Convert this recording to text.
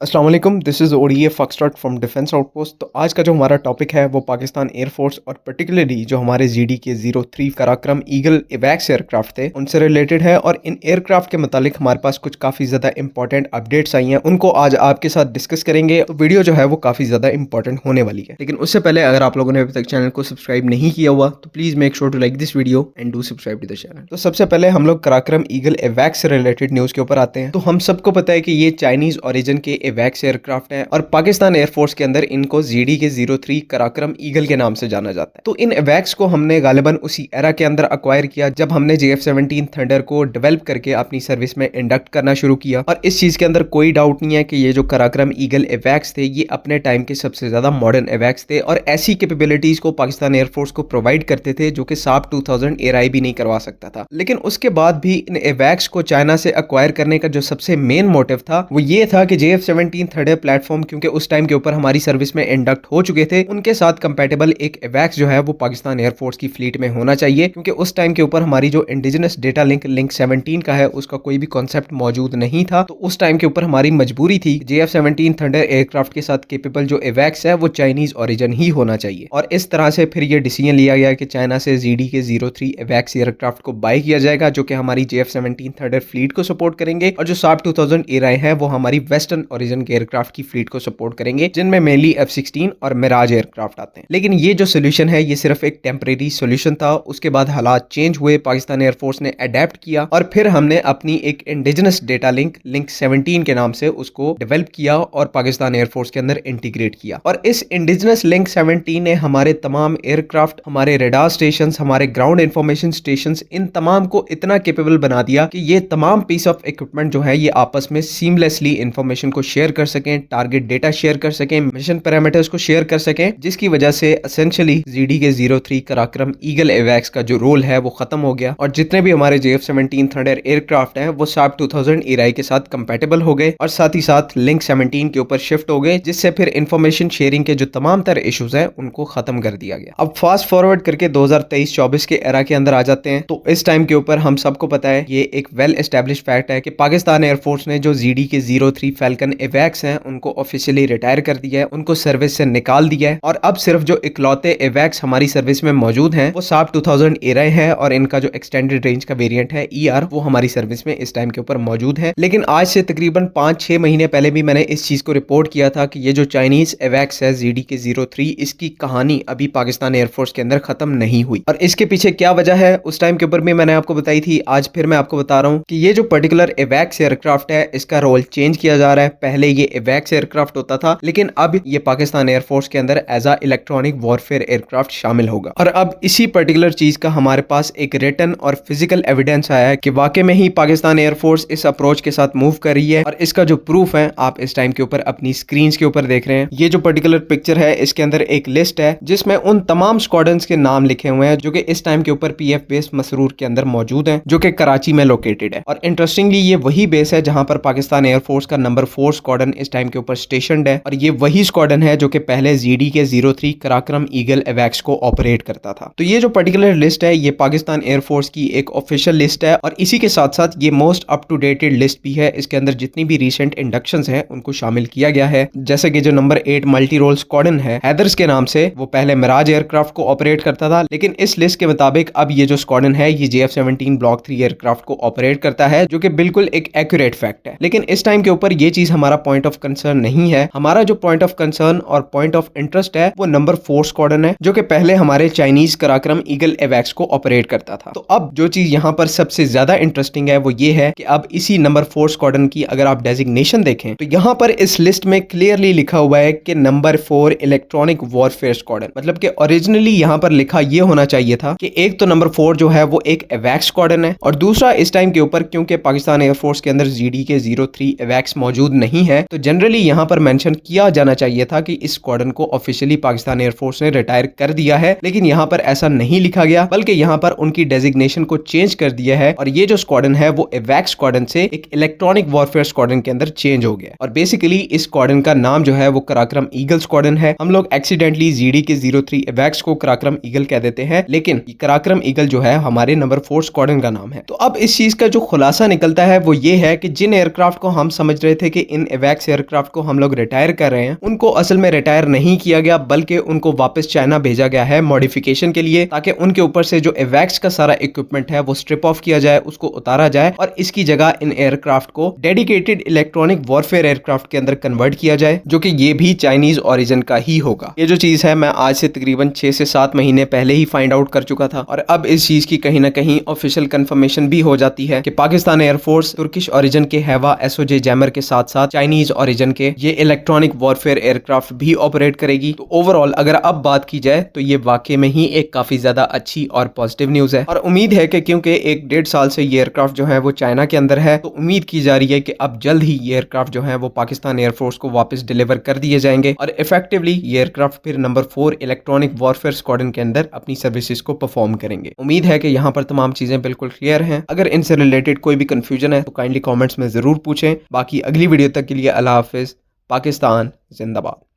अस्सलाम वालेकुम, this is ODA foxtrot from defence outpost. तो आज का जो हमारा टॉपिक है वो पाकिस्तान एयरफोर्स और पर्टिकुलरली जो हमारे जीडी के 03 पराक्रम ईगल इवैक्स एयरक्राफ्ट थे उनसे रिलेटेड है। और इन एयरक्राफ्ट के मुतालिक हमारे पास कुछ काफ़ी ज़्यादा इंपॉर्टेंट अपडेट्स आई हैं, उनको आज आपके साथ डिस्कस करेंगे। तो वीडियो जो है वो काफ़ी ज़्यादा इंपॉर्टेंट होने वाली है। लेकिन उससे पहले अगर आप लोगों ने अभी तक चैनल को सब्सक्राइब नहीं किया हुआ तो please make sure to like this video and do subscribe to the channel. तो सबसे पहले हम लोग पराक्रम ईगल इवैक्स से रिलेटेड न्यूज़ के ऊपर आते हैं। तो हम सबको पता है कि ये चाइनीज़ ओरिजिन के इवैक्स एयरक्राफ्ट है और पाकिस्तान एयरफोर्स के अंदर इनको जीडी के 03 पराक्रम ईगल के नाम से जाना जाता है। तो इन इवैक्स को हमने गालिबन उसी एरा के अंदर अक्वायर किया जब हमने JF-17 थंडर को डेवलप करके अपनी सर्विस में इंडक्ट करना शुरू किया। और इस चीज के अंदर कोई डाउट नहीं है कि ये जो पराक्रम ईगल इवैक्स थे ये अपने टाइम के सबसे ज्यादा मॉडर्न इवैक्स थे और ऐसी कैपेबिलिटीज को पाकिस्तान एयरफोर्स को प्रोवाइड करते थे जो कि साफ 2000 एयरआई भी नहीं करवा सकता था। लेकिन उसके बाद भी इन इवैक्स को चाइना से अक्वायर करने का जो सबसे मेन मोटिव था वो ये था कि JF-17 थंडर प्लेटफॉर्म क्योंकि उस टाइम के ऊपर हमारी सर्विस में इंडक्ट हो चुके थे, उनके साथ कंपैटिबल एक इवैक्स जो है वो पाकिस्तान एयरफोर्स की फ्लीट में होना चाहिए। क्योंकि उस टाइम के ऊपर हमारी जो इंडिजिनस डेटा लिंक 17 का है उसका कोई भी कॉन्सेप्ट मौजूद नहीं था। तो उस टाइम के ऊपर हमारी मजबूरी थी JF-17 थंडर एयरक्राफ्ट के साथ केपेबल जो इवैक्स है वो चाइनीज ओरिजिन ही होना चाहिए। और इस तरह से फिर ये डिसीजन लिया गया कि चाइना से जीडी के 03 इवैक्स एयरक्राफ्ट को बाय किया जाएगा जो कि हमारी JF-17 थंडर फ्लीट को सपोर्ट करेंगे और जो साफ 2000 एयरआई है वो हमारी वेस्टर्न ओरिजिन के एयरक्राफ्ट की फ्लीट को सपोर्ट करेंगे जिनमें मेनली F-16 और मिराज एयरक्राफ्ट आते हैं। लेकिन ये जो सोल्यूशन है ये सिर्फ एक टेम्परेरी सोल्यूशन था। उसके बाद हालात चेंज हुए, पाकिस्तान एयरफोर्स ने अडेप्ट किया और फिर हमने अपनी एक इंडिजिनस डेटा लिंक 17 के नाम से उसको डेवलप किया और पाकिस्तान एयरफोर्स के अंदर इंटीग्रेट किया। और इस इंडिजिनस लिंक 17 ने हमारे तमाम एयरक्राफ्ट, हमारे रेडार स्टेशन, हमारे ग्राउंड इंफॉर्मेशन स्टेशन, इन तमाम को इतना केपेबल बना दिया कि ये तमाम पीस ऑफ इक्विपमेंट जो है ये आपस में सीमलेसली इंफॉर्मेशन को शेयर कर सकें, टारगेट डेटा शेयर कर सकें, मिशन पैरामीटर्स को शेयर कर सकें, जिसकी वजह से एसेंशियली जीडी के 03 पराक्रम ईगल इवैक्स का जो रोल है वो खत्म हो गया और जितने भी हमारे JF-17 थंडर एयरक्राफ्ट हैं वो साफ 2000 एयरआई के साथ कंपैटिबल हो गए और साथ ही साथ लिंक 17 के ऊपर शिफ्ट हो गए, जिससे फिर इंफॉर्मेशन शेयरिंग के जो तमाम तरह इश्यूज हैं उनको खत्म कर दिया गया। अब फास्ट फॉरवर्ड करके 2023-24 के एरा के अंदर आ जाते हैं। तो इस टाइम के ऊपर हम सबको पता है, ये एक वेल एस्टेब्लिश फैक्ट है कि पाकिस्तान एयरफोर्स ने जो जीडी के 03 फैल्कन इवैक्स हैं उनको ऑफिशियली रिटायर कर दिया है, उनको सर्विस से निकाल दिया है और अब सिर्फ जो इकलौते इवैक्स हमारी सर्विस में मौजूद हैं वो साफ 2000 एयरआई है और इनका जो एक्सटेंडेड रेंज का वेरिएंट है ER वो हमारी सर्विस में इस टाइम के ऊपर मौजूद है। लेकिन आज से तकरीबन 5-6 महीने पहले भी मैंने इस चीज को रिपोर्ट किया था कि ये जो चाइनीज इवैक्स है जीडी के 03 इसकी कहानी अभी पाकिस्तान एयरफोर्स के अंदर खत्म नहीं हुई। और इसके पीछे क्या वजह है उस टाइम के ऊपर भी मैंने आपको बताई थी, आज फिर मैं आपको बता रहा हूँ कि ये जो पर्टिकुलर इवैक्स एयरक्राफ्ट है इसका रोल चेंज किया जा रहा है। पहले ये इवैक्स एयरक्राफ्ट होता था लेकिन अब ये पाकिस्तान एयरफोर्स के अंदर as a electronic warfare aircraft शामिल होगा। और अब इसी पर्टिकुलर चीज का हमारे पास एक रिटन और फिजिकल एविडेंस आया है कि वाकई में ही पाकिस्तान एयरफोर्स इस अप्रोच के साथ मूव कर रही है और इसका जो प्रूफ है आप इस टाइम के ऊपर अपनी स्क्रीन के ऊपर देख रहे हैं। ये जो पर्टिकुलर पिक्चर है इसके अंदर एक लिस्ट है जिसमें उन तमाम स्क्वाड्रंस के नाम लिखे हुए हैं जो कि इस टाइम के ऊपर PF बेस मसरूर के अंदर मौजूद है जो कि कराची में लोकेटेड है। और इंटरेस्टिंगली ये वही बेस है जहां पर पाकिस्तान एयरफोर्स का नंबर 4 स्क्वाड्रन इस टाइम के ऊपर स्टेशनड है और ये वही स्क्वाड्रन है जो कि पहले जीडी के 03 पराक्रम ईगल इवैक्स को ऑपरेट करता था। तो ये जो पर्टिकुलर लिस्ट है ये पाकिस्तान एयरफोर्स की एक ऑफिशियल लिस्ट है और इसी के साथ साथ ये most up to dated list भी है। इसके अंदर जितनी भी रिसेंट इंडक्शंस हैं उनको शामिल किया गया है, जैसे कि जो नंबर 8 मल्टी रोल स्क्वाड्रन है हैदर्स के नाम से, वो पहले मिराज एयरक्राफ्ट को ऑपरेट करता था लेकिन इस लिस्ट के मुताबिक अब ये जो स्क्वाड्रन है ये JF-17 ब्लॉक 3 एयरक्राफ्ट को ऑपरेट करता है, जो कि बिल्कुल एक एक्यूरेट फैक्ट है। लेकिन इस टाइम के ऊपर ये चीज हमारा पॉइंट ऑफ कंसर्न नहीं है। हमारा जो पॉइंट ऑफ कंसर्न और पॉइंट ऑफ इंटरेस्ट है वो नंबर 4 स्क्वाड्रन है जो कि पहले हमारे चाइनीज पराक्रम ईगल इवैक्स को ऑपरेट करता था। तो अब जो चीज यहाँ पर सबसे ज्यादा इंटरेस्टिंग है वो ये है कि अब इसी नंबर 4 स्क्वाड्रन की अगर आप डेजिग्नेशन देखें तो यहाँ पर इस लिस्ट में क्लियरली लिखा हुआ है कि नंबर 4 इलेक्ट्रॉनिक वॉरफेयर स्क्वाड्रन, मतलब कि ओरिजिनली यहाँ पर लिखा ये होना चाहिए था कि एक तो नंबर 4 जो है वो एक इवैक्स स्क्वाड्रन है और दूसरा इस टाइम के ऊपर क्योंकि पाकिस्तान एयरफोर्स के अंदर जीडी के 03 इवैक्स मौजूद नहीं है तो जनरली यहाँ पर मेंशन किया जाना चाहिए था कि इस स्क्वाड्रन को ऑफिशियली पाकिस्तान एयरफोर्स ने रिटायर कर दिया है। लेकिन यहाँ पर ऐसा नहीं लिखा गया बल्कि यहाँ पर उनकी डेजिग्नेशन को चेंज कर दिया है और ये जो स्क्वाड्रन है वो इवैक्स स्क्वाड्रन से एक इलेक्ट्रॉनिक वॉरफेयर स्क्वाड्रन के अंदर चेंज हो गया और बेसिकली इस स्क्वाड्रन का नाम जो है वो पराक्रम ईगल स्क्वाड्रन है। हम लोग एक्सीडेंटली जीडी के 03 इवैक्स को पराक्रम ईगल कह देते हैं लेकिन पराक्रम ईगल जो है हमारे नंबर 4 स्क्वाड्रन का नाम है। तो अब इस चीज का जो खुलासा निकलता है वो ये है कि जिन एयरक्राफ्ट को हम समझ रहे थे कि इन एवैक्स एयरक्राफ्ट को हम लोग रिटायर कर रहे हैं, उनको असल में रिटायर नहीं किया गया, बल्कि उनको वापस चाइना भेजा गया है मॉडिफिकेशन के लिए, ताकि उनके ऊपर से जो एवैक्स का सारा इक्विपमेंट है वो स्ट्रिप ऑफ किया जाए, उसको उतारा जाए और इसकी जगह इन एयरक्राफ्ट को डेडिकेटेड इलेक्ट्रॉनिक वॉरफेयर एयरक्राफ्ट के अंदर कन्वर्ट किया जाए, जो कि ये भी चाइनीज ओरिजिन का ही होगा। ये जो चीज है मैं आज से तकरीबन 6 से 7 महीने पहले ही फाइंड आउट कर चुका था और अब इस चीज की कहीं ना कहीं ऑफिशियल कंफर्मेशन भी हो जाती है कि पाकिस्तान एयरफोर्स तुर्किश ओरिजिन के हैवा एसओजे जैमर के साथ साथ चाइनीज ओरिजिन के ये इलेक्ट्रॉनिक वॉरफेयर एयरक्राफ्ट भी ऑपरेट करेगी। तो ओवरऑल अगर अब बात की जाए तो ये वाकई में ही एक काफी ज्यादा अच्छी और पॉजिटिव न्यूज है और उम्मीद है कि क्योंकि 1-1.5 साल से ये एयरक्राफ्ट जो है वो चाइना के अंदर है, तो उम्मीद की जा रही है कि अब जल्द ही ये एयरक्राफ्ट जो है वो पाकिस्तान एयरफोर्स को वापस डिलीवर कर दिए जाएंगे और इफेक्टिवली ये एयरक्राफ्ट फिर नंबर 4 इलेक्ट्रॉनिक वॉरफेयर स्क्वाड्रन के अंदर अपनी सर्विसेज को परफॉर्म करेंगे। उम्मीद है कि यहाँ पर तमाम चीजें बिल्कुल क्लियर हैं। अगर इनसे रिलेटेड कोई भी कंफ्यूजन है तो काइंडली कमेंट्स में जरूर पूछें। बाकी अगली वीडियो तक के लिए अल्लाह हाफिज। पाकिस्तान जिंदाबाद।